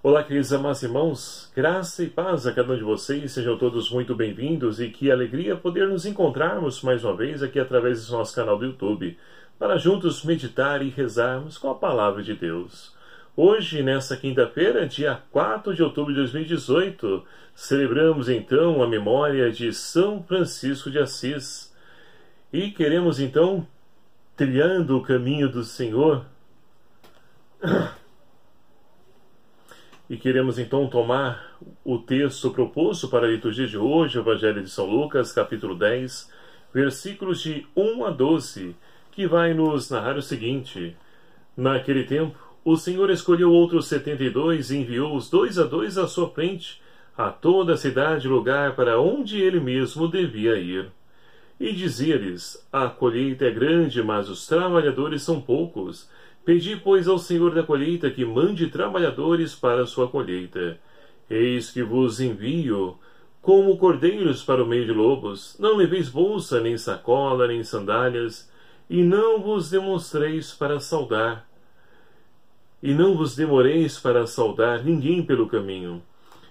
Olá, queridos amados irmãos, graça e paz a cada um de vocês, sejam todos muito bem-vindos e que alegria poder nos encontrarmos mais uma vez aqui através do nosso canal do YouTube, para juntos meditar e rezarmos com a Palavra de Deus. Hoje, nesta quinta-feira, dia 4 de outubro de 2018, celebramos então a memória de São Francisco de Assis e queremos então, trilhando o caminho do Senhor, e queremos então tomar o texto proposto para a liturgia de hoje, o Evangelho de São Lucas, capítulo 10, versículos de 1 a 12, que vai nos narrar o seguinte: Naquele tempo, o Senhor escolheu outros 72 e enviou-os 2 a 2 à sua frente, a toda a cidade e lugar para onde ele mesmo devia ir. E dizia-lhes: A colheita é grande, mas os trabalhadores são poucos. Pedi, pois, ao Senhor da colheita que mande trabalhadores para a sua colheita. Eis que vos envio como cordeiros para o meio de lobos. Não leveis bolsa, nem sacola, nem sandálias, e não vos demoreis para saudar ninguém pelo caminho.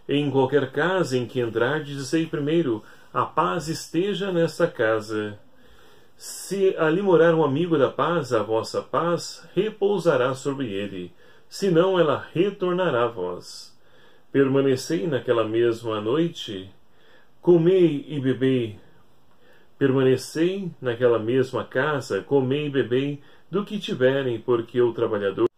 Em qualquer casa em que entrardes, dizei primeiro: a paz esteja nesta casa. Se ali morar um amigo da paz, a vossa paz repousará sobre ele, senão ela retornará a vós. Permanecei naquela mesma noite, comei e bebei. Permanecei naquela mesma casa, comei e bebei do que tiverem, porque o trabalhador...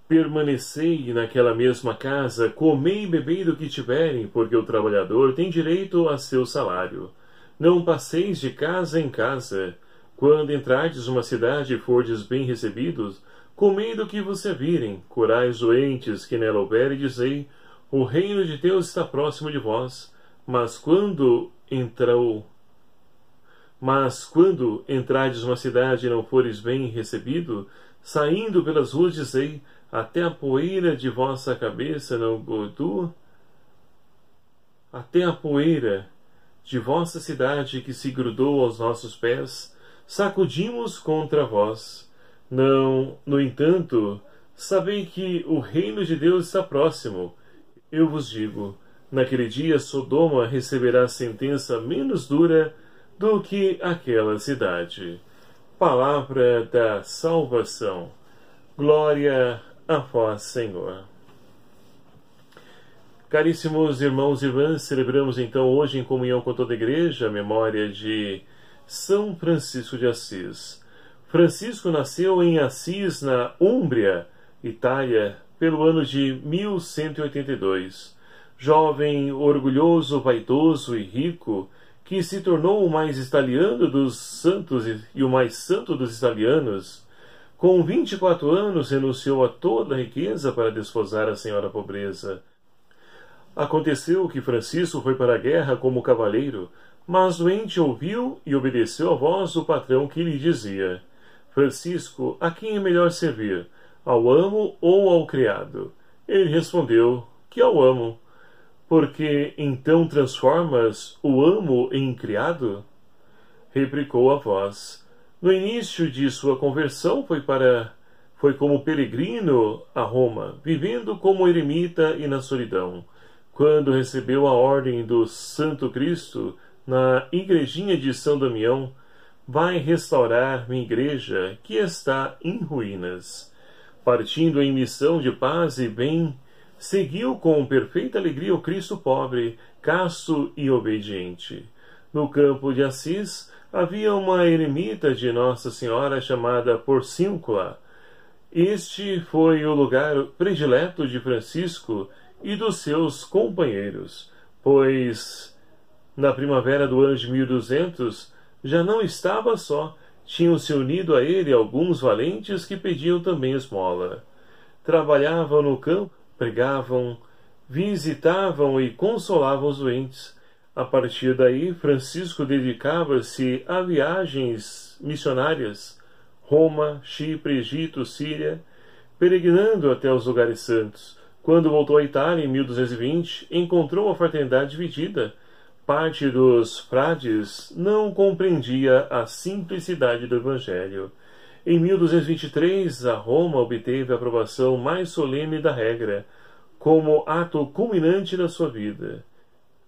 Permanecei naquela mesma casa, comei e bebei do que tiverem, porque o trabalhador tem direito a seu salário. Não passeis de casa em casa. Quando entrardes numa cidade e fordes bem recebidos, comei do que vos servirem, curai os doentes que nela houver, e dizei: o reino de Deus está próximo de vós. Mas quando entrardes numa cidade e não fores bem recebido, saindo pelas ruas, dizei: até a poeira de vossa cabeça não gordura, até a poeira de vossa cidade que se grudou aos nossos pés, sacudimos contra vós. Não, no entanto, sabei que o reino de Deus está próximo. Eu vos digo, naquele dia Sodoma receberá sentença menos dura do que aquela cidade. Palavra da salvação. Glória a vós, Senhor. Caríssimos irmãos e irmãs, celebramos então hoje em comunhão com toda a Igreja a memória de São Francisco de Assis. Francisco nasceu em Assis, na Úmbria, Itália, pelo ano de 1182. Jovem, orgulhoso, vaidoso e rico, que se tornou o mais italiano dos santos e o mais santo dos italianos, com 24 anos renunciou a toda a riqueza para desposar a senhora pobreza. Aconteceu que Francisco foi para a guerra como cavaleiro, mas doente ouviu e obedeceu à voz do patrão que lhe dizia: Francisco, a quem é melhor servir, ao amo ou ao criado? Ele respondeu que ao amo. Porque então transformas o amo em criado? Replicou a voz. No início de sua conversão foi como peregrino a Roma, vivendo como eremita e na solidão. Quando recebeu a ordem do Santo Cristo na igrejinha de São Damião, vai restaurar minha igreja, que está em ruínas. Partindo em missão de paz e bem, seguiu com perfeita alegria o Cristo pobre, casto e obediente. No campo de Assis havia uma eremita de Nossa Senhora chamada Porcíncula. Este foi o lugar predileto de Francisco e dos seus companheiros, pois na primavera do ano de 1200 já não estava só, tinham se unido a ele alguns valentes que pediam também esmola. Trabalhavam no campo, pregavam, visitavam e consolavam os doentes. A partir daí, Francisco dedicava-se a viagens missionárias, Roma, Chipre, Egito, Síria, peregrinando até os lugares santos. Quando voltou à Itália, em 1220, encontrou a fraternidade dividida. Parte dos frades não compreendia a simplicidade do Evangelho. Em 1223, a Roma obteve a aprovação mais solene da regra: como ato culminante da sua vida.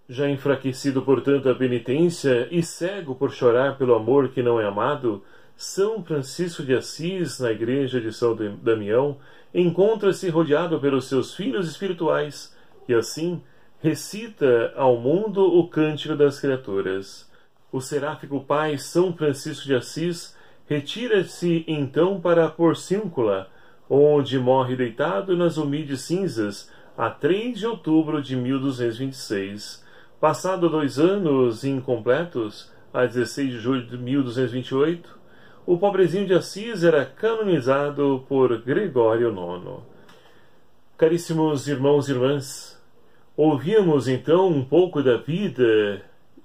Já enfraquecido por tanta penitência e cego por chorar pelo amor que não é amado, São Francisco de Assis, na igreja de São Damião, encontra-se rodeado pelos seus filhos espirituais e, assim, recita ao mundo o cântico das criaturas. O seráfico pai São Francisco de Assis retira-se então para Porciúncula, onde morre deitado nas humildes cinzas a 3 de outubro de 1226. Passado 2 anos incompletos, a 16 de julho de 1228, o pobrezinho de Assis era canonizado por Gregório IX. Caríssimos irmãos e irmãs, ouvimos então um pouco da vida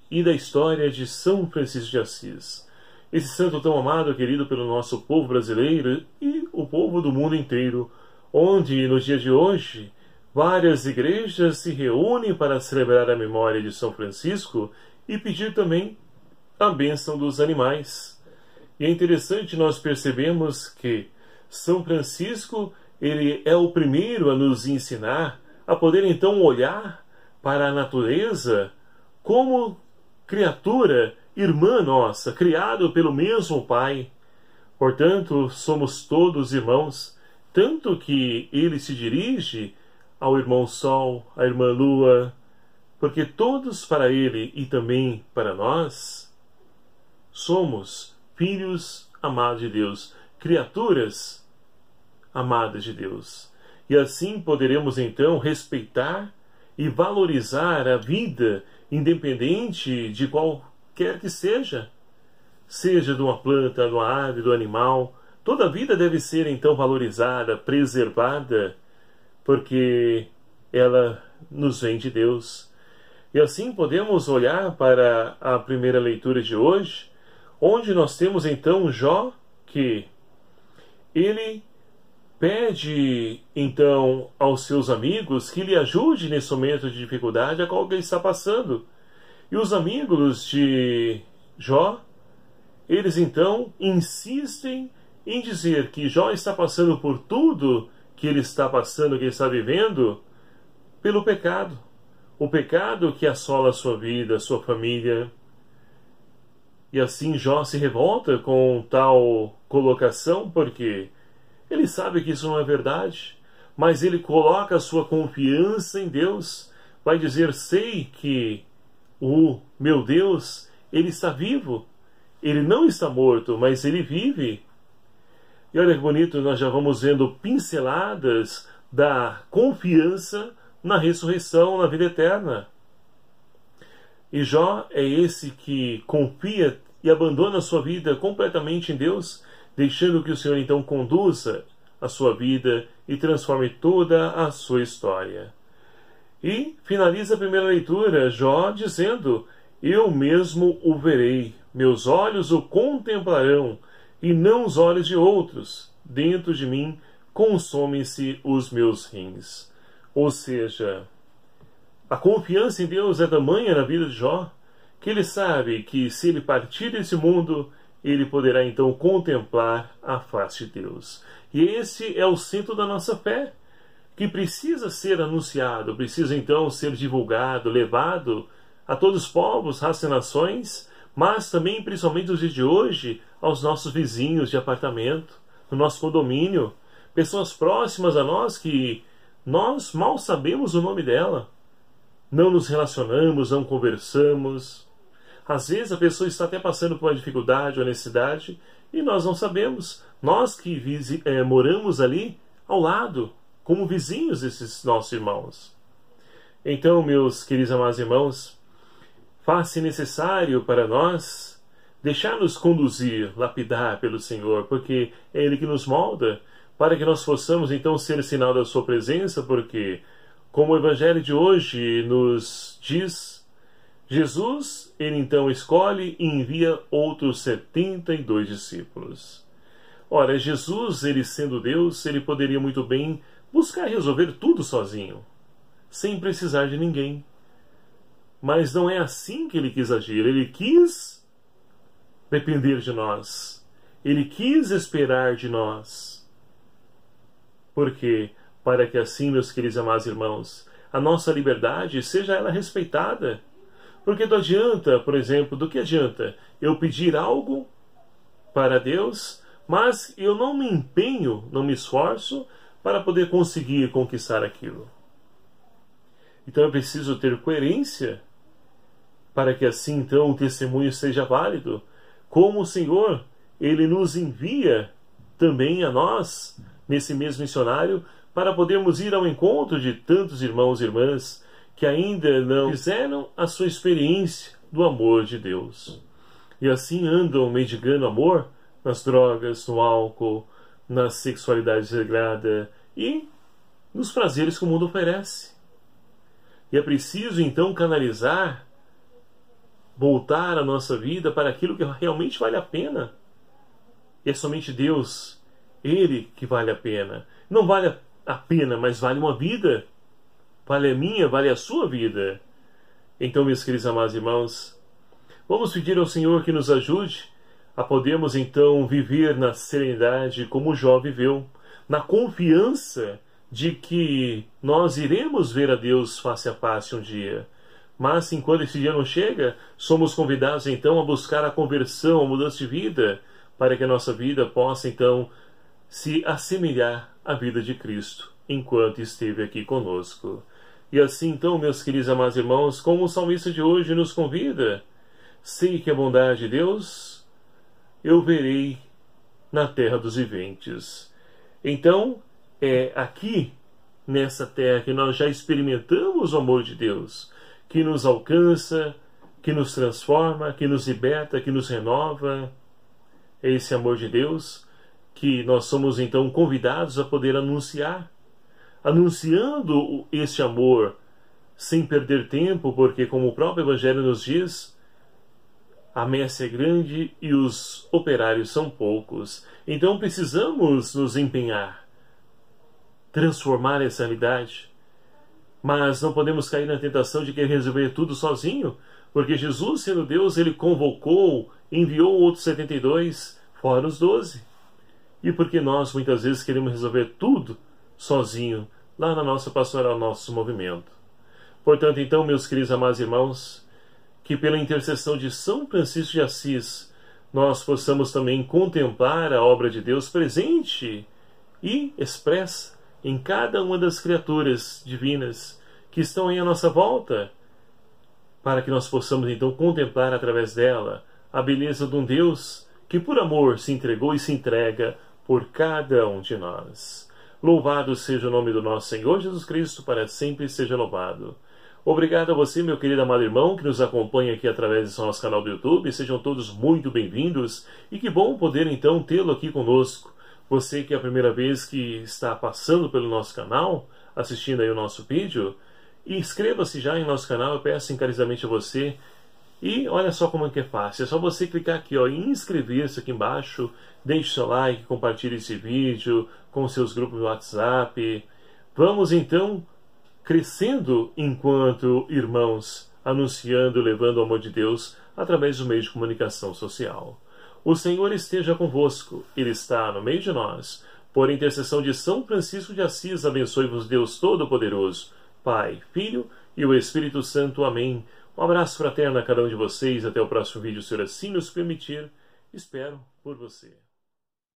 e da história de São Francisco de Assis, esse santo tão amado e querido pelo nosso povo brasileiro e o povo do mundo inteiro, onde no dia de hoje várias igrejas se reúnem para celebrar a memória de São Francisco e pedir também a bênção dos animais. E é interessante nós percebemos que São Francisco, ele é o primeiro a nos ensinar a poder então olhar para a natureza como criatura, irmã nossa, criado pelo mesmo Pai. Portanto, somos todos irmãos, tanto que ele se dirige ao irmão Sol, à irmã Lua, porque todos para ele e também para nós somos filhos amados de Deus, criaturas amadas de Deus. E assim poderemos então respeitar e valorizar a vida, independente de qualquer que seja de uma planta, de uma ave, do animal. Toda a vida deve ser então valorizada, preservada, porque ela nos vem de Deus. E assim podemos olhar para a primeira leitura de hoje, onde nós temos então Jó, que ele pede então aos seus amigos que lhe ajude nesse momento de dificuldade a qual ele está passando. E os amigos de Jó, eles então insistem em dizer que Jó está passando por tudo que ele está passando, que ele está vivendo, pelo pecado. O pecado que assola a sua vida, a sua família. E assim Jó se revolta com tal colocação, porque ele sabe que isso não é verdade, mas ele coloca a sua confiança em Deus. Vai dizer, sei que o meu Deus, ele está vivo. Ele não está morto, mas ele vive. E olha que bonito, nós já vamos vendo pinceladas da confiança na ressurreição, na vida eterna. E Jó é esse que confia e abandona a sua vida completamente em Deus, deixando que o Senhor então conduza a sua vida e transforme toda a sua história. E finaliza a primeira leitura, Jó dizendo, eu mesmo o verei, meus olhos o contemplarão, e não os olhos de outros. Dentro de mim consomem-se os meus rins. Ou seja, a confiança em Deus é tamanha na vida de Jó, que ele sabe que se ele partir desse mundo, ele poderá então contemplar a face de Deus. E esse é o centro da nossa fé, que precisa ser anunciado, precisa então ser divulgado, levado a todos os povos, raças e nações, mas também, principalmente nos dias de hoje, aos nossos vizinhos de apartamento, no nosso condomínio, pessoas próximas a nós que nós mal sabemos o nome dela. Não nos relacionamos, não conversamos. Às vezes a pessoa está até passando por uma dificuldade ou necessidade e nós não sabemos. Nós que moramos ali ao lado, como vizinhos desses nossos irmãos. Então, meus queridos amados irmãos, faz-se necessário para nós deixar-nos conduzir, lapidar pelo Senhor, porque é Ele que nos molda, para que nós possamos então ser sinal da sua presença, porque, como o Evangelho de hoje nos diz, Jesus, ele então escolhe e envia outros 72 discípulos. Ora, Jesus, ele sendo Deus, ele poderia muito bem buscar resolver tudo sozinho, sem precisar de ninguém. Mas não é assim que ele quis agir. Ele quis depender de nós. Ele quis esperar de nós. Porque para que assim, meus queridos e amados irmãos, a nossa liberdade seja ela respeitada. Porque não adianta, por exemplo, do que adianta eu pedir algo para Deus, mas eu não me empenho, não me esforço para poder conseguir conquistar aquilo. Então eu preciso ter coerência para que assim então o testemunho seja válido. Como o Senhor, Ele nos envia também a nós, nesse mesmo missionário, para podermos ir ao encontro de tantos irmãos e irmãs que ainda não fizeram a sua experiência do amor de Deus. E assim andam mendigando amor nas drogas, no álcool, na sexualidade desregrada e nos prazeres que o mundo oferece. E é preciso então canalizar, voltar a nossa vida para aquilo que realmente vale a pena. E é somente Deus, Ele que vale a pena. Não vale a pena, mas vale uma vida. Vale a minha, vale a sua vida. Então, meus queridos amados irmãos, vamos pedir ao Senhor que nos ajude a podermos então viver na serenidade como Jó viveu, na confiança de que nós iremos ver a Deus face a face um dia. Mas, enquanto esse dia não chega, somos convidados então a buscar a conversão, a mudança de vida, para que a nossa vida possa então se assemelhar à vida de Cristo, enquanto esteve aqui conosco. E assim então, meus queridos amados irmãos, como o salmista de hoje nos convida, sei que a bondade de Deus eu verei na terra dos viventes. Então, é aqui, nessa terra, que nós já experimentamos o amor de Deus, que nos alcança, que nos transforma, que nos liberta, que nos renova. É esse amor de Deus que nós somos então convidados a poder anunciar. Anunciando este amor sem perder tempo, porque como o próprio Evangelho nos diz, a messe é grande e os operários são poucos. Então precisamos nos empenhar, transformar essa realidade. Mas não podemos cair na tentação de querer resolver tudo sozinho, porque Jesus, sendo Deus, Ele convocou, enviou outros 72, fora os 12. E porque nós muitas vezes queremos resolver tudo sozinho, lá na nossa pastoral, nosso movimento. Portanto, então, meus queridos amados irmãos, que pela intercessão de São Francisco de Assis, nós possamos também contemplar a obra de Deus presente e expressa em cada uma das criaturas divinas que estão aí à nossa volta, para que nós possamos então contemplar através dela a beleza de um Deus que por amor se entregou e se entrega por cada um de nós. Louvado seja o nome do nosso Senhor Jesus Cristo, para sempre seja louvado. Obrigado a você, meu querido amado irmão, que nos acompanha aqui através do nosso canal do YouTube. Sejam todos muito bem-vindos e que bom poder então tê-lo aqui conosco. Você que é a primeira vez que está passando pelo nosso canal, assistindo aí o nosso vídeo, inscreva-se já em nosso canal, eu peço encarecidamente a você. E olha só como é que é fácil, é só você clicar aqui ó, em inscrever-se aqui embaixo, deixe seu like, compartilhe esse vídeo com seus grupos no WhatsApp. Vamos então crescendo enquanto irmãos, anunciando, levando o amor de Deus através do meio de comunicação social. O Senhor esteja convosco, Ele está no meio de nós. Por intercessão de São Francisco de Assis, abençoe-vos Deus Todo-Poderoso, Pai, Filho e o Espírito Santo. Amém. Um abraço fraterno a cada um de vocês. Até o próximo vídeo, se assim nos permitir. Espero por você.